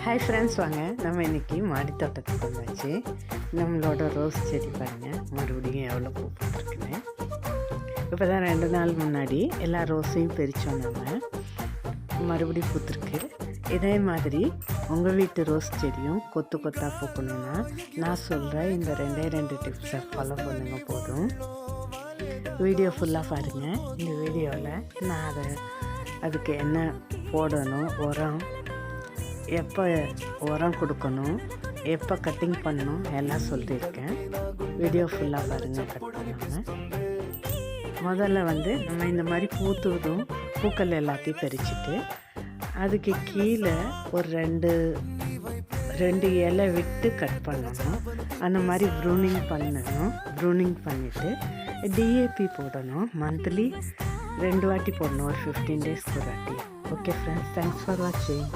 Hi friends, வாங்க நம்ம இன்றைக்கி மாடி தோட்டத்துக்கு வந்தாச்சு. நம்மளோட ரோஸ் செடி பாருங்கள், மறுபடியும் எவ்வளோ பூ போட்டிருக்குன்னு. இப்போ தான் 2 நாள் முன்னாடி எல்லா ரோஸையும் பிரித்தோம். நம்ம மறுபடியும் பூத்துருக்கு. இதே மாதிரி உங்கள் வீட்டு ரோஸ் செடியும் கொத்து கொத்தாக பூக்கணுன்னா நான் சொல்கிற இந்த 2 டிப்ஸை ஃபாலோ பண்ணுங்க போதும். வீடியோ ஃபுல்லாக பாருங்கள். இந்த வீடியோவில் நான் அதுக்கு என்ன போடணும், எப்போ உரம் கொடுக்கணும், எப்போ கட்டிங் பண்ணணும் எல்லாம் சொல்லியிருக்கேன். வீடியோ ஃபுல்லாக பாருங்கள், கட் பண்ணாமல். முதல்ல நம்ம இந்த மாதிரி பூக்கள் எல்லாத்தையும் பறிச்சுட்டு அதுக்கு கீழே ஒரு ரெண்டு இலை விட்டு கட் பண்ணணும். அந்த மாதிரி ப்ரூனிங் பண்ணணும். ப்ரூனிங் பண்ணிவிட்டு டிஏபி போடணும். மந்த்லி 2 வாட்டி போடணும், ஒரு 15 டேஸ்க்கு ஒரு வாட்டி. ஓகே ஃப்ரெண்ட்ஸ், தேங்க்ஸ் ஃபார் வாட்சிங்.